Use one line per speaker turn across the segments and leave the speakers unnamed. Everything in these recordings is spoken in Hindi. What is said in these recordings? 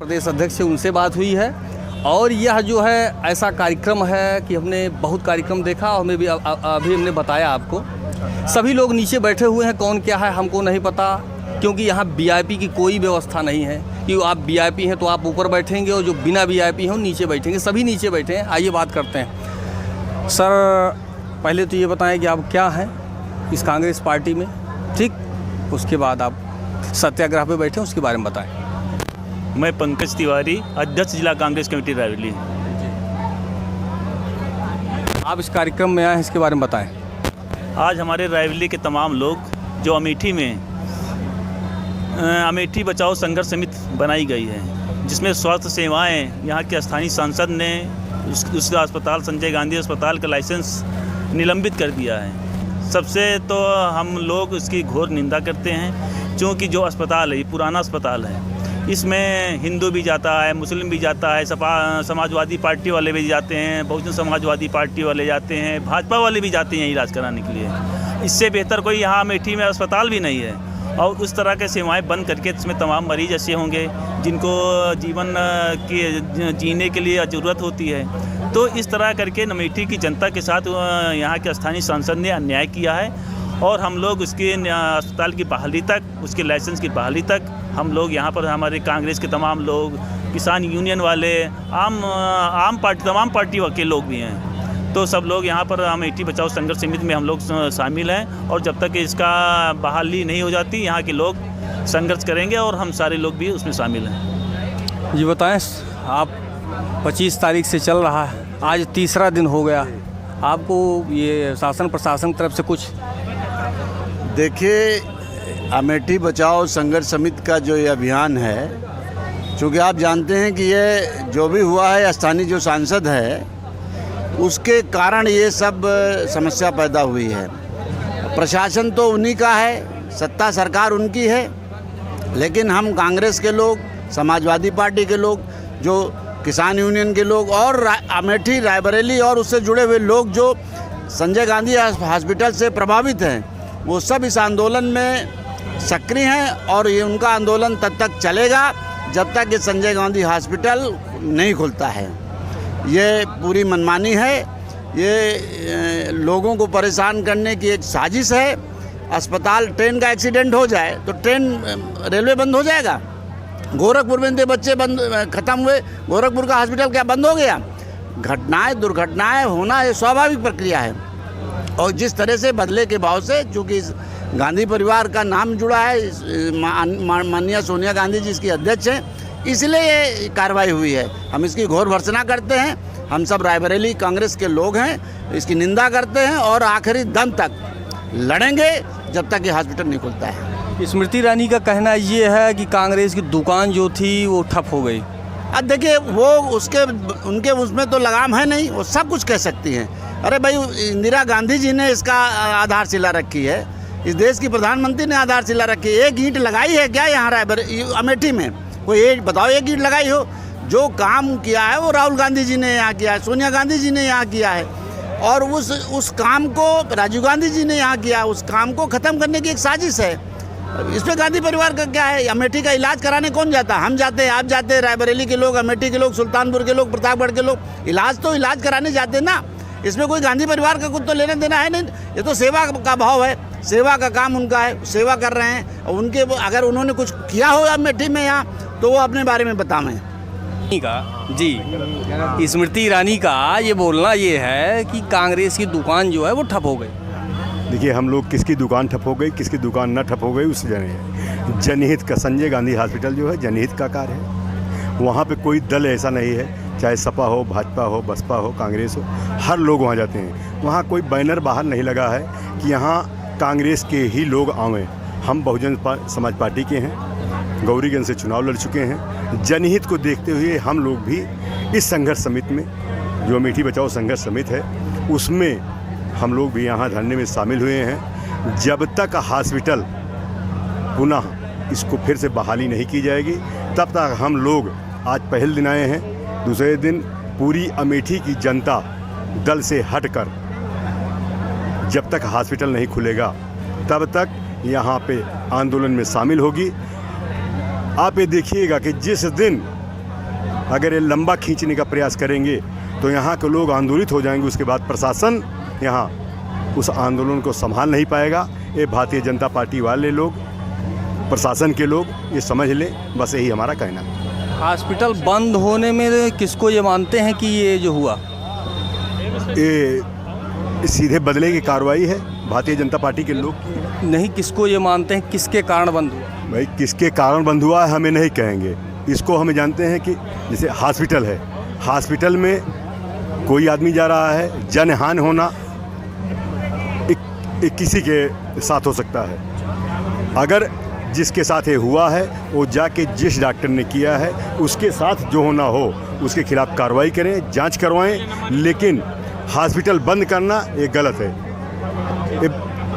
प्रदेश अध्यक्ष से उनसे बात हुई है और यह जो है ऐसा कार्यक्रम है कि हमने बहुत कार्यक्रम देखा और हमें भी अभी हमने बताया आपको। सभी लोग नीचे बैठे हुए हैं, कौन क्या है हमको नहीं पता, क्योंकि यहाँ वीआईपी की कोई व्यवस्था नहीं है कि आप वीआईपी हैं तो आप ऊपर बैठेंगे और जो बिना वीआईपी हैं नीचे बैठेंगे। सभी नीचे बैठे हैं। आइए बात करते हैं। सर पहले तो ये बताएं कि आप क्या हैं इस कांग्रेस पार्टी में, ठीक, उसके बाद आप सत्याग्रह पे बैठे उसके बारे में बताएं।
मैं पंकज तिवारी, अध्यक्ष जिला कांग्रेस कमेटी रायबरेली।
आप इस कार्यक्रम में आए हैं, इसके बारे में बताएं।
आज हमारे रायबरेली के तमाम लोग जो अमेठी में अमेठी बचाओ संघर्ष समिति बनाई गई है, जिसमें स्वास्थ्य सेवाएं यहाँ के स्थानीय सांसद ने उसका अस्पताल संजय गांधी अस्पताल का लाइसेंस निलंबित कर दिया है। सबसे तो हम लोग इसकी घोर निंदा करते हैं, क्योंकि जो अस्पताल है ये पुराना अस्पताल है। इसमें हिंदू भी जाता है, मुस्लिम भी जाता है, समाजवादी पार्टी वाले भी जाते हैं, बहुजन समाजवादी पार्टी वाले जाते हैं, भाजपा वाले भी जाते हैं इलाज कराने के लिए। इससे बेहतर कोई यहाँ अमेठी में अस्पताल भी नहीं है और उस तरह के सेवाएं बंद करके इसमें तमाम मरीज ऐसे होंगे जिनको जीवन के जीने के लिए ज़रूरत होती है। तो इस तरह करके अमेठी की जनता के साथ यहाँ के स्थानीय सांसद ने अन्याय किया है और हम लोग उसके अस्पताल की बहाली तक, उसके लाइसेंस की बहाली तक हम लोग यहाँ पर हमारे कांग्रेस के तमाम लोग, किसान यूनियन वाले, आम पार्टी, तमाम पार्टी के लोग भी हैं। तो सब लोग यहाँ पर अमेठी बचाओ संघर्ष समिति में हम लोग शामिल हैं और जब तक इसका बहाली नहीं हो जाती यहाँ के लोग संघर्ष करेंगे और हम सारे लोग भी उसमें शामिल हैं।
जी बताएं, आप 25 तारीख से चल रहा है, आज तीसरा दिन हो गया, आपको ये शासन प्रशासन की तरफ से कुछ?
देखिए, अमेठी बचाओ संघर्ष समिति का जो ये अभियान है, चूँकि आप जानते हैं कि ये जो भी हुआ है स्थानीय जो सांसद है उसके कारण ये सब समस्या पैदा हुई है। प्रशासन तो उन्हीं का है, सत्ता सरकार उनकी है, लेकिन हम कांग्रेस के लोग, समाजवादी पार्टी के लोग, जो किसान यूनियन के लोग और अमेठी रायबरेली और उससे जुड़े हुए लोग जो संजय गांधी हॉस्पिटल से प्रभावित हैं, वो सब इस आंदोलन में सक्रिय हैं और ये उनका आंदोलन तब तक चलेगा जब तक ये संजय गांधी हॉस्पिटल नहीं खुलता है। ये पूरी मनमानी है, ये लोगों को परेशान करने की एक साजिश है। अस्पताल, ट्रेन का एक्सीडेंट हो जाए तो ट्रेन, रेलवे बंद हो जाएगा। गोरखपुर में बच्चे बंद ख़त्म हुए, गोरखपुर का हॉस्पिटल क्या बंद हो गया? घटनाएं, दुर्घटनाएं होना ये स्वाभाविक प्रक्रिया है और जिस तरह से बदले के भाव से, चूँकि गांधी परिवार का नाम जुड़ा है, माननीय सोनिया गांधी जी इसकी अध्यक्ष हैं, इसलिए ये कार्रवाई हुई है। हम इसकी घोर भर्त्सना करते हैं। हम सब रायबरेली कांग्रेस के लोग हैं, इसकी निंदा करते हैं और आखिरी दम तक लड़ेंगे जब तक ये हॉस्पिटल नहीं खुलता है।
स्मृति ईरानी का कहना ये है कि कांग्रेस की दुकान जो थी वो ठप हो गई।
अब देखिए, वो उनके उसमें तो लगाम है नहीं, वो सब कुछ कह सकती हैं। अरे भाई, इंदिरा गांधी जी ने इसका आधारशिला रखी है, इस देश की प्रधानमंत्री ने आधारशिला रखी है। एक ईंट लगाई है क्या यहाँ अमेठी में? कोई एक बताओ, एक ईंट लगाई हो? जो काम किया है वो राहुल गांधी जी ने यहाँ किया है, सोनिया गांधी जी ने यहाँ किया है और उस काम को राजीव गांधी जी ने यहाँ किया। उस काम को ख़त्म करने की एक साजिश है। इसमें गांधी परिवार का क्या है? अमेठी का इलाज कराने कौन जाता? हम जाते हैं, आप जाते हैं, रायबरेली के लोग, अमेठी के लोग, सुल्तानपुर के लोग, प्रतापगढ़ के लोग। इलाज कराने जाते हैं ना। इसमें कोई गांधी परिवार का कुछ तो लेना देना है नहीं। ये तो सेवा का भाव है, सेवा का काम उनका है, सेवा कर रहे हैं। और उनके अगर उन्होंने कुछ किया हो अमेठी में यहाँ तो वो अपने बारे में बताएं।
जी, स्मृति ईरानी का ये बोलना ये है कि कांग्रेस की दुकान जो है वो ठप हो गई।
देखिए, हम लोग किसकी दुकान ठप हो गई, किसकी दुकान न ठप हो गई उससे जाने। जनहित का संजय गांधी हॉस्पिटल जो है जनहित का कार्य है। वहाँ पे कोई दल ऐसा नहीं है, चाहे सपा हो, भाजपा हो, बसपा हो, कांग्रेस हो, हर लोग वहाँ जाते हैं। वहाँ कोई बैनर बाहर नहीं लगा है कि यहाँ कांग्रेस के ही लोग आवें। हम बहुजन समाज पार्टी के हैं, गौरीगंज से चुनाव लड़ चुके हैं। जनहित को देखते हुए हम लोग भी इस संघर्ष समिति में, जो अमेठी बचाओ संघर्ष समिति है, उसमें हम लोग भी यहाँ धरने में शामिल हुए हैं। जब तक हॉस्पिटल पुनः इसको फिर से बहाली नहीं की जाएगी, तब तक हम लोग, आज पहले दिन आए हैं, दूसरे दिन पूरी अमेठी की जनता दल से हटकर जब तक हॉस्पिटल नहीं खुलेगा तब तक यहाँ पे आंदोलन में शामिल होगी। आप ये देखिएगा कि जिस दिन अगर ये लंबा खींचने का प्रयास करेंगे तो यहाँ के लोग आंदोलित हो जाएंगे। उसके बाद प्रशासन यहाँ उस आंदोलन को संभाल नहीं पाएगा। ये भारतीय जनता पार्टी वाले लोग, प्रशासन के लोग ये समझ लें, बस यही हमारा कहना है।
हॉस्पिटल बंद होने में किसको ये मानते हैं कि ये जो हुआ
ये सीधे बदले की कार्रवाई है भारतीय जनता पार्टी के लोग की।
नहीं, किसको ये मानते हैं किसके कारण बंद हुआ?
भाई किसके कारण बंद हुआ है हमें नहीं कहेंगे, इसको हमें जानते हैं कि जैसे हॉस्पिटल है, हॉस्पिटल में कोई आदमी जा रहा है, जनहानि होना एक किसी के साथ हो सकता है। अगर जिसके साथ ये हुआ है वो जाके जिस डॉक्टर ने किया है उसके साथ जो होना हो उसके खिलाफ कार्रवाई करें, जांच करवाएं, लेकिन हॉस्पिटल बंद करना ये गलत है।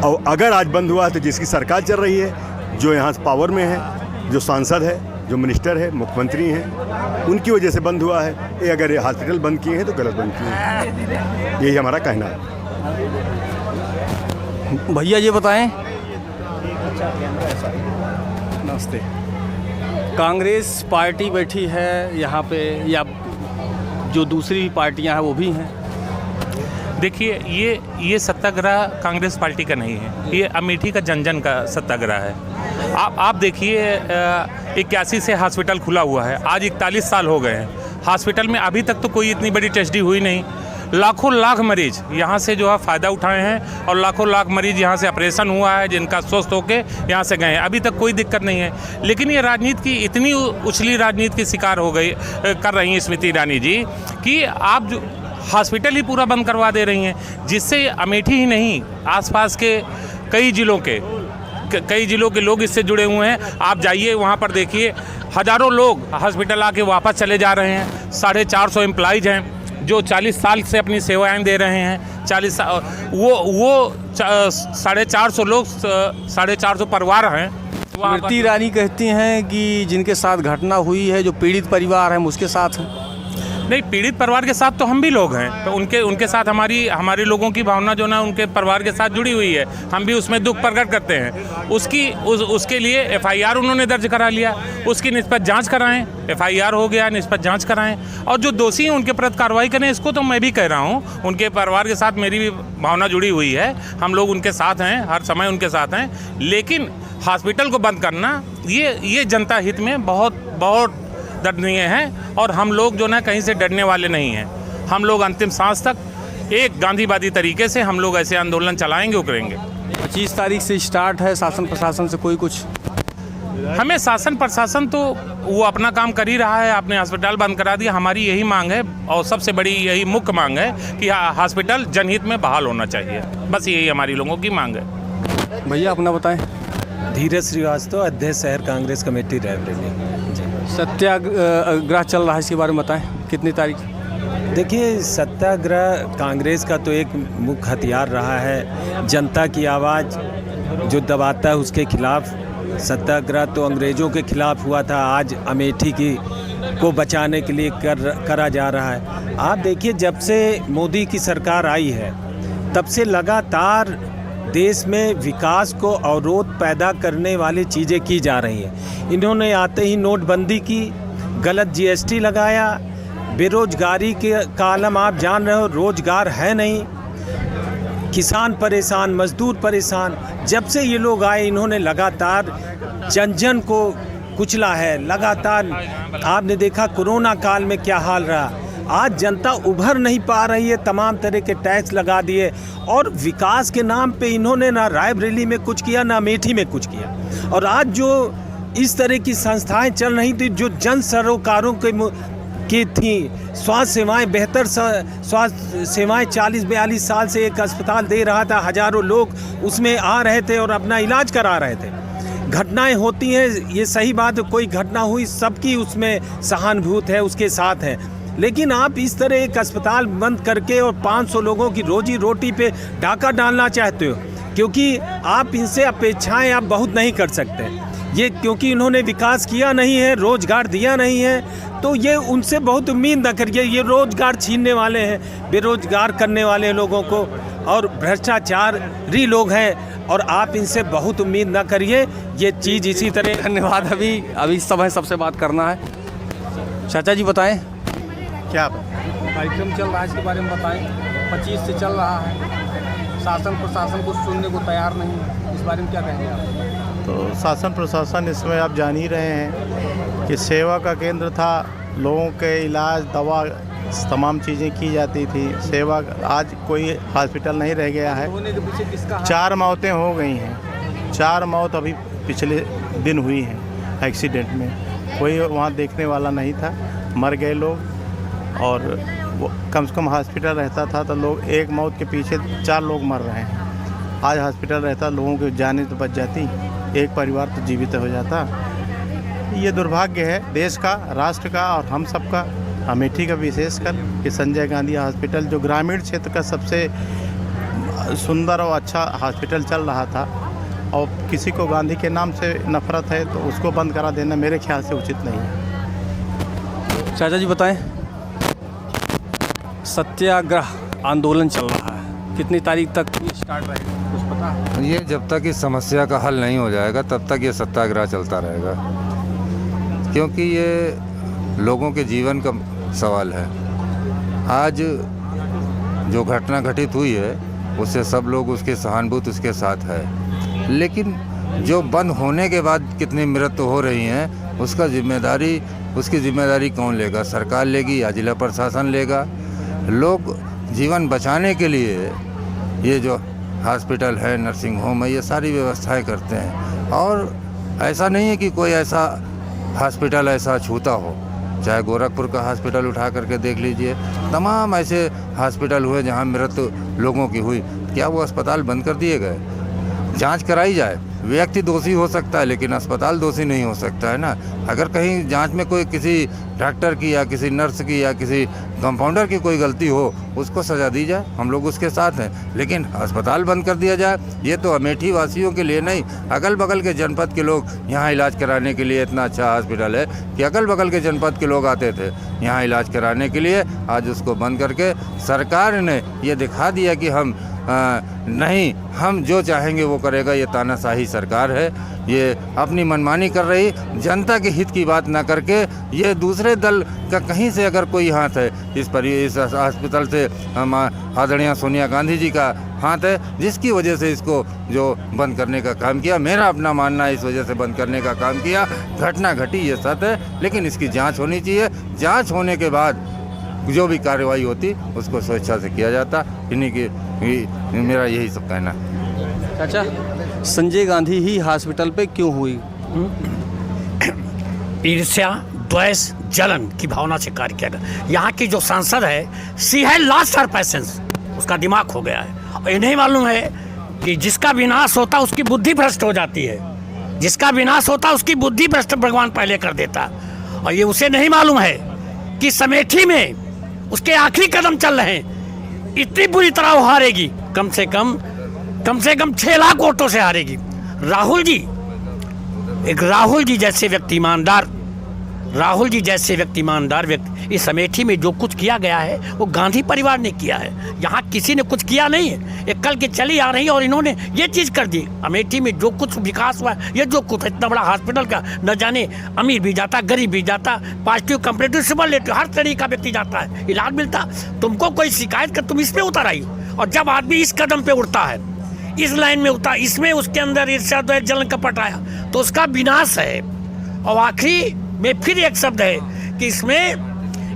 और अगर आज बंद हुआ है तो जिसकी सरकार चल रही है, जो यहाँ पावर में है, जो सांसद है, जो मिनिस्टर है, मुख्यमंत्री हैं, उनकी वजह से बंद हुआ है। ये अगर ये हॉस्पिटल बंद किए हैं तो गलत बंद किए हैं, यही हमारा कहना है।
भैया ये बताएं। नमस्ते। कांग्रेस पार्टी बैठी है यहाँ पे, या जो दूसरी पार्टियां हैं वो भी हैं?
देखिए, ये सत्याग्रह कांग्रेस पार्टी का नहीं है, ये अमेठी का जन का सत्याग्रह है। आप देखिए, 81 से हॉस्पिटल खुला हुआ है, आज 41 साल हो गए हैं। हॉस्पिटल में अभी तक तो कोई इतनी बड़ी टेस्टी हुई नहीं। लाखों लाख मरीज यहाँ से जो है फ़ायदा उठाए हैं और लाखों लाख मरीज यहाँ से ऑपरेशन हुआ है जिनका स्वस्थ होके यहाँ से गए हैं, अभी तक कोई दिक्कत नहीं है। लेकिन ये राजनीति की इतनी उछली राजनीति की शिकार हो गई कर रही हैं स्मृति ईरानी जी कि आप जो हॉस्पिटल ही पूरा बंद करवा दे रही हैं, जिससे अमेठी ही नहीं आसपास के कई जिलों के लोग इससे जुड़े हुए हैं। आप जाइए वहाँ पर देखिए, हज़ारों लोग हॉस्पिटल आके वापस चले जा रहे हैं। 450 एम्प्लॉइज हैं जो 40 साल से अपनी सेवाएं दे रहे हैं। 40 वो 450 लोग, 450 परिवार हैं।
स्मृति ईरानी कहती हैं कि जिनके साथ घटना हुई है, जो पीड़ित परिवार हैं, उसके साथ हैं।
नहीं, पीड़ित परिवार के साथ तो हम भी लोग हैं, तो उनके साथ हमारे लोगों की भावना जो ना उनके परिवार के साथ जुड़ी हुई है, हम भी उसमें दुख प्रकट करते हैं। उसके लिए FIR उन्होंने दर्ज करा लिया, उसकी निस्बत जांच कराएं, FIR हो गया, निस्बत जांच कराएं और जो दोषी हैं उनके प्रति कार्रवाई करें। इसको तो मैं भी कह रहा हूँ, उनके परिवार के साथ मेरी भी भावना जुड़ी हुई है, हम लोग उनके साथ हैं, हर समय उनके साथ हैं। लेकिन हॉस्पिटल को बंद करना ये जनता हित में बहुत दर्दनीय है और हम लोग जो ना कहीं से डरने वाले नहीं हैं। हम लोग अंतिम सांस तक एक गांधीवादी तरीके से हम लोग ऐसे आंदोलन चलाएंगे, उकरेंगे।
25 तारीख से स्टार्ट है, शासन प्रशासन से कोई कुछ?
हमें शासन प्रशासन तो वो अपना काम कर ही रहा है, आपने हॉस्पिटल बंद करा दिया। हमारी यही मांग है और सबसे बड़ी यही मुख्य मांग है कि हॉस्पिटल जनहित में बहाल होना चाहिए, बस यही हमारी लोगों की मांग है।
भैया अपना बताएं।
धीरज श्रीवास्तव, अध्यक्ष शहर कांग्रेस कमेटी रायबरेली।
सत्याग्रह चल रहा है, इसके बारे में बताएं, कितनी तारीख?
देखिए, सत्याग्रह कांग्रेस का तो एक मुख्य हथियार रहा है। जनता की आवाज़ जो दबाता है उसके खिलाफ सत्याग्रह तो अंग्रेज़ों के खिलाफ हुआ था, आज अमेठी को बचाने के लिए करा जा रहा है। आप देखिए, जब से मोदी की सरकार आई है तब से लगातार देश में विकास को अवरोध पैदा करने वाली चीज़ें की जा रही हैं। इन्होंने आते ही नोटबंदी की, गलत GST लगाया, बेरोजगारी के का आलम आप जान रहे हो, रोजगार है नहीं, किसान परेशान, मजदूर परेशान। जब से ये लोग आए इन्होंने लगातार जन को कुचला है। लगातार आपने देखा कोरोना काल में क्या हाल रहा। आज जनता उभर नहीं पा रही है, तमाम तरह के टैक्स लगा दिए और विकास के नाम पे इन्होंने ना रायबरेली में कुछ किया ना अमेठी में कुछ किया। और आज जो इस तरह की संस्थाएं चल रही थी जो जन सरोकारों की थी, स्वास्थ्य सेवाएं, बेहतर स्वास्थ्य सेवाएं, 40-42 साल से एक अस्पताल दे रहा था, हजारों लोग उसमें आ रहे थे और अपना इलाज करा रहे थे। घटनाएं होती हैं, ये सही बात है, कोई घटना हुई सबकी उसमें सहानुभूति है, उसके साथ है। लेकिन आप इस तरह एक अस्पताल बंद करके और 500 लोगों की रोजी रोटी पे डाका डालना चाहते हो, क्योंकि आप इनसे अपेक्षाएं आप बहुत नहीं कर सकते। ये क्योंकि इन्होंने विकास किया नहीं है, रोजगार दिया नहीं है, तो ये उनसे बहुत उम्मीद न करिए। ये रोजगार छीनने वाले हैं, बेरोजगार करने वाले लोगों को, और भ्रष्टाचारी लोग हैं, और आप इनसे बहुत उम्मीद न करिए। ये चीज़ इसी तरह।
धन्यवाद। अभी समय सबसे बात करना है। चाचा जी बताएं।
क्या
कार्यक्रम चल रहा है, इसके बारे में बताएं। 25 से चल रहा है, शासन प्रशासन को सुनने को तैयार नहीं है, इस बारे में क्या कहेंगे आप?
तो शासन प्रशासन इसमें आप जान ही रहे हैं कि सेवा का केंद्र था, लोगों के इलाज दवा तमाम चीज़ें की जाती थी। सेवा आज कोई हॉस्पिटल नहीं रह गया है।
होने के पीछे किसका हाथ?
4 मौतें हो गई हैं, 4 मौत अभी पिछले दिन हुई हैं एक्सीडेंट में। कोई वहाँ देखने वाला नहीं था, मर गए लोग। और वो कम से कम हॉस्पिटल रहता था तो लोग एक मौत के पीछे 4 लोग मर रहे हैं। आज हॉस्पिटल रहता, लोगों की जानें तो बच जाती, एक परिवार तो जीवित हो जाता। ये दुर्भाग्य है देश का, राष्ट्र का और हम सब का, अमेठी का विशेषकर, कि संजय गांधी हॉस्पिटल जो ग्रामीण क्षेत्र का सबसे सुंदर और अच्छा हॉस्पिटल चल रहा था, और किसी को गांधी के नाम से नफरत है तो उसको बंद करा देना मेरे ख्याल से उचित नहीं है।
चाचा जी बताएं, सत्याग्रह आंदोलन चल रहा है, कितनी तारीख तक स्टार्ट रहेगा, कुछ पता है?
ये जब तक इस समस्या का हल नहीं हो जाएगा तब तक ये सत्याग्रह चलता रहेगा, क्योंकि ये लोगों के जीवन का सवाल है। आज जो घटना घटित हुई है उससे सब लोग उसके सहानुभूति उसके साथ है, लेकिन जो बंद होने के बाद कितनी मृत्यु हो रही हैं उसकी जिम्मेदारी कौन लेगा? सरकार लेगी या जिला प्रशासन लेगा? लोग जीवन बचाने के लिए ये जो हॉस्पिटल है, नर्सिंग होम है, ये सारी व्यवस्थाएं करते हैं। और ऐसा नहीं है कि कोई ऐसा हॉस्पिटल ऐसा छूता हो, चाहे गोरखपुर का हॉस्पिटल उठा करके देख लीजिए, तमाम ऐसे हॉस्पिटल हुए जहां मृत्यु लोगों की हुई। क्या वो अस्पताल बंद कर दिए गए? जांच कराई जाए। व्यक्ति दोषी हो सकता है लेकिन अस्पताल दोषी नहीं हो सकता है ना। अगर कहीं जांच में कोई किसी डॉक्टर की या किसी नर्स की या किसी कंपाउंडर की कोई गलती हो, उसको सज़ा दी जाए, हम लोग उसके साथ हैं। लेकिन अस्पताल बंद कर दिया जाए, ये तो अमेठी वासियों के लिए नहीं, अगल बगल के जनपद के लोग यहाँ इलाज कराने के लिए, इतना अच्छा हॉस्पिटल है कि अगल बगल के जनपद के लोग आते थे यहाँ इलाज कराने के लिए। आज उसको बंद करके सरकार ने ये दिखा दिया कि हम नहीं, हम जो चाहेंगे वो करेगा। ये तानाशाही सरकार है, ये अपनी मनमानी कर रही, जनता के हित की बात ना करके। ये दूसरे दल का कहीं से अगर कोई हाथ है इस हॉस्पिटल से, आदरणीय सोनिया गांधी जी का हाथ है, जिसकी वजह से इसको जो बंद करने का काम किया। मेरा अपना मानना है इस वजह से बंद करने का काम किया। घटना घटी ये सत्य है, लेकिन इसकी जाँच होनी चाहिए। जाँच होने के बाद जो भी कार्रवाई होती उसको स्वेच्छा से किया जाता। इन्हीं की मेरा यही सब कहना है।
चाचा, संजय गांधी ही हॉस्पिटल पे क्यों हुई?
ईर्ष्या, द्वेष, जलन की भावना से कार्य किया गया। यहाँ की जो सांसद है, सी है लॉस्ट हर पैसेंस, उसका दिमाग खो गया है। और इन्हें मालूम है कि जिसका विनाश होता उसकी बुद्धि भ्रष्ट हो जाती है, जिसका विनाश होता उसकी बुद्धि भ्रष्ट भगवान पहले कर देता। और ये उसे नहीं मालूम है कि अमेठी में उसके आखिरी कदम चल रहे हैं, इतनी बुरी तरह वो हारेगी, कम से कम 6 लाख वोटों से हारेगी। राहुल जी जैसे व्यक्ति ईमानदार व्यक्ति, इस अमेठी में जो कुछ किया गया है वो गांधी परिवार ने किया है। यहाँ किसी ने कुछ किया नहीं है, ये कल के चली आ रही है और इन्होंने ये चीज़ कर दी। अमेठी में जो कुछ विकास हुआ, ये जो कुछ इतना बड़ा हॉस्पिटल का, न जाने अमीर भी जाता, गरीब भी जाता, पॉजिटिव कंपेरेटिव सुपरलेटिव हर तरह का व्यक्ति जाता है, इलाज मिलता। तुमको कोई शिकायत कर, तुम इस पर उतर आई। और जब आदमी इस कदम पे उड़ता है, इस लाइन में उठा, इसमें उसके अंदर ईर्ष्या, द्वेष, जलन, कपट आया तो उसका विनाश है। और आखिरी में फिर एक शब्द है कि इसमें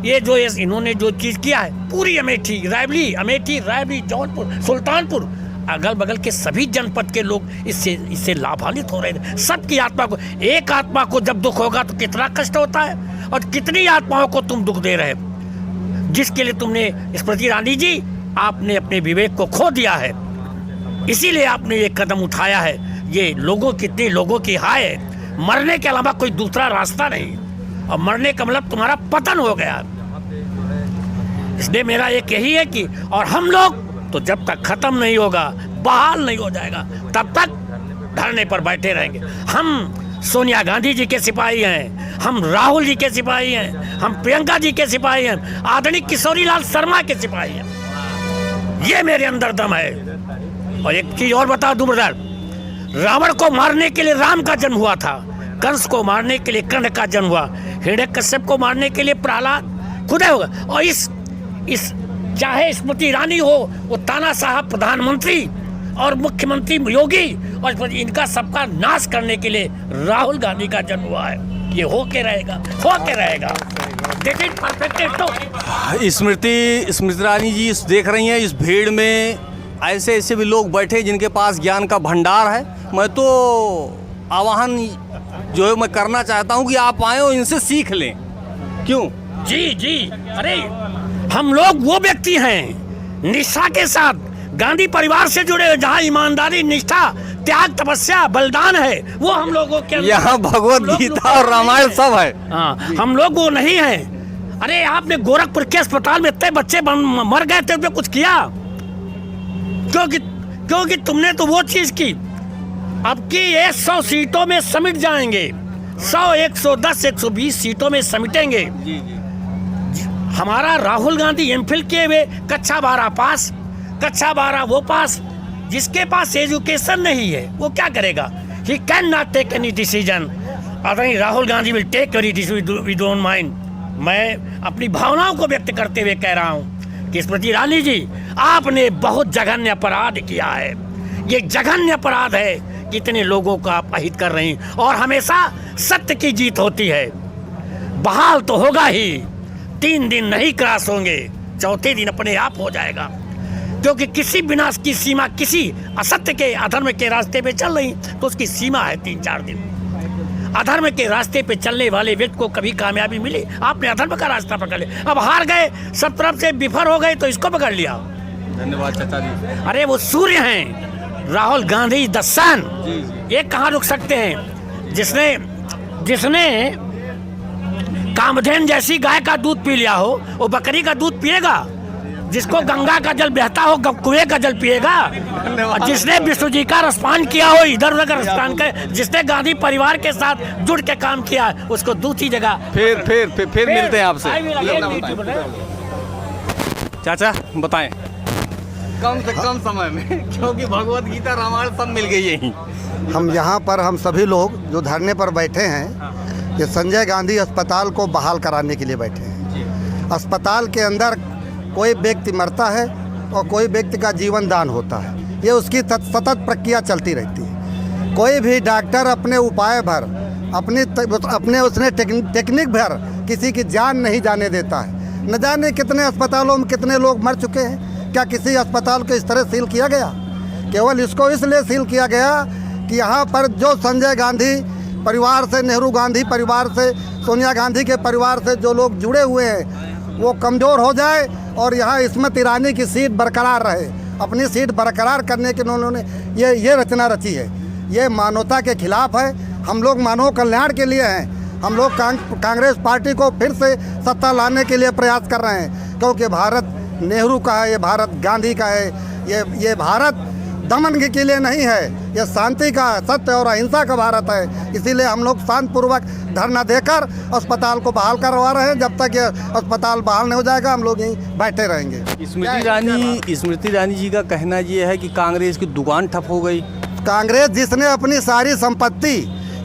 ये जो इन्होंने जो चीज़ किया है, पूरी अमेठी, रायबली, जौनपुर, सुल्तानपुर, अगल बगल के सभी जनपद के लोग इससे लाभान्वित हो रहे थे। सबकी आत्मा को, एक आत्मा को जब दुख होगा तो कितना कष्ट होता है, और कितनी आत्माओं को तुम दुख दे रहे हो, जिसके लिए तुमने स्मृति ईरानी जी, आपने अपने विवेक को खो दिया है, इसीलिए आपने ये कदम उठाया है। ये कितने लोगों की हाय है, मरने के अलावा कोई दूसरा रास्ता नहीं, और मरने का मतलब तुम्हारा पतन हो गया। इसलिए मेरा एक यही है कि, और हम लोग तो जब तक खत्म नहीं होगा, बहाल नहीं हो जाएगा, तब तक धरने पर बैठे रहेंगे। हम सोनिया गांधी जी के सिपाही हैं, हम राहुल जी के सिपाही हैं, हम प्रियंका जी के सिपाही हैं, आदरणीय किशोरी लाल शर्मा के सिपाही हैं। ये मेरे अंदर दम है। और एक चीज और बता दूं ब्रदर, रावण को मारने के लिए राम का जन्म हुआ था, कंस को मारने के लिए कर्ण का जन्म हुआ, हिरण्यकश्यप को मारने के लिए प्रहलाद, खुदा होगा। और इस चाहे स्मृति ईरानी हो, वो ताना साहब प्रधानमंत्री और मुख्यमंत्री योगी, और इनका सबका नाश करने के लिए राहुल गांधी का जन्म हुआ है। ये हो के रहेगा।
स्मृति ईरानी जी देख रही हैं, इस भीड़ में ऐसे ऐसे भी लोग बैठे जिनके पास ज्ञान का भंडार है। मैं तो आह्वान जो है मैं करना चाहता हूं कि आप आए और इनसे सीख लें। क्यों?
जी, अरे हम लोग वो व्यक्ति हैं निष्ठा के साथ, गांधी परिवार से जुड़े, जहाँ ईमानदारी, निष्ठा, त्याग, तपस्या, बलिदान है, वो हम लोगों के
यहाँ भगवत गीता और रामायण सब है।
हाँ, हम लोग वो नहीं हैं। अरे आपने गोरखपुर के अस्पताल में इतने बच्चे मर गए थे, उसमें कुछ किया? क्योंकि तुमने तो वो चीज की। अब की 100 सीटों में समिट जाएंगे, 100, 110, 120 सीटों में समिटेंगे। हमारा राहुल गांधी एमफिल किए हुए, कक्षा 12 पास, कक्षा 12 वो पास, जिसके पास एजुकेशन नहीं है वो क्या करेगा? He can not take any decision. Rahul Gandhi will take any decision, we don't mind. मैं अपनी भावनाओं को व्यक्त करते हुए कह रहा हूँ कि स्मृति ईरानी जी, आपने बहुत जघन्य अपराध किया है। ये जघन्य अपराध है, कितने लोगों का आप अहित कर रही हैं, और हमेशा सत्य की जीत होती है। बहाल तो होगा ही, 3 दिन नहीं क्रॉस होंगे, चौथे दिन अपने आप हो जाएगा। क्योंकि किसी विनाश की सीमा, किसी असत्य के, अधर्म के रास्ते पे चल रही तो उसकी सीमा है 3-4 दिन। अधर्म के रास्ते पे चलने वाले व्यक्ति को कभी कामयाबी मिली? आपने अधर्म का रास्ता पकड़ लिया, अब हार गए, सब तरफ से विफल हो गए, तो इसको पकड़ लिया।
धन्यवाद चाचा जी।
अरे वो सूर्य हैं, राहुल गांधी द सन। ये कहाँ रुक सकते हैं? जिसने कामधेन जैसी गाय का दूध पी लिया हो, वो बकरी का दूध पिएगा? जिसको गंगा का जल बहता हो, कुएं का जल पिएगा? जिसने विष्णु जी का रसपान किया हो, इधर उधर रसपान कर, जिसने गांधी परिवार के साथ जुड़ के काम किया, उसको दूसरी जगह
फिर मिलते हैं आपसे। चाचा बताएं, कम से कम समय में, क्योंकि भगवत गीता रामायण सब मिल गई यहीं।
हम यहाँ पर, हम सभी लोग जो धरने पर बैठे हैं, ये संजय गांधी अस्पताल को बहाल कराने के लिए बैठे हैं। अस्पताल के अंदर कोई व्यक्ति मरता है और कोई व्यक्ति का जीवन दान होता है, ये उसकी सतत प्रक्रिया चलती रहती है। कोई भी डॉक्टर अपने उपाय भर, अपने उसने टेक्निक भर किसी की जान नहीं जाने देता है। न जाने कितने अस्पतालों में कितने लोग मर चुके हैं। क्या किसी अस्पताल को इस तरह सील किया गया? केवल इसको इसलिए सील किया गया कि यहाँ पर जो संजय गांधी परिवार से, नेहरू गांधी परिवार से, सोनिया गांधी के परिवार से जो लोग जुड़े हुए हैं, वो कमज़ोर हो जाए और यहाँ स्मृति ईरानी की सीट बरकरार रहे। अपनी सीट बरकरार करने के उन्होंने ये रचना रची है। ये मानवता के खिलाफ है। हम लोग मानव कल्याण के लिए हैं। हम लोग कांग्रेस पार्टी को फिर से सत्ता लाने के लिए प्रयास कर रहे हैं, क्योंकि भारत नेहरू का है, ये भारत गांधी का है। ये भारत दमन के लिए नहीं है, ये शांति का, सत्य और अहिंसा का भारत है। इसीलिए हम लोग शांतिपूर्वक धरना देकर अस्पताल को बहाल करवा रहे हैं। जब तक ये अस्पताल बहाल नहीं हो जाएगा, हम लोग यहीं बैठे रहेंगे।
स्मृति ईरानी जी का कहना ये है कि कांग्रेस की दुकान ठप हो गई।
कांग्रेस जिसने अपनी सारी संपत्ति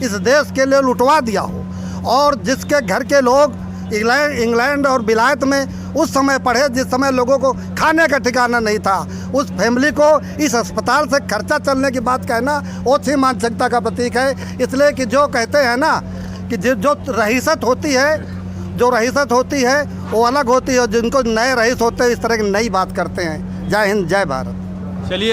इस देश के लिए लुटवा दिया हो, और जिसके घर के लोग इंग्लैंड और विलायत में उस समय पढ़े, जिस समय लोगों को खाने का ठिकाना नहीं था, उस फैमिली को इस अस्पताल से खर्चा चलने की बात कहना ओछी मानसिकता का प्रतीक है। इसलिए कि जो कहते हैं ना कि जो रईसत होती है वो अलग होती है, जिनको नए रईस होते हैं इस तरह की नई बात करते हैं। जय हिंद, जय भारत।
चलिए।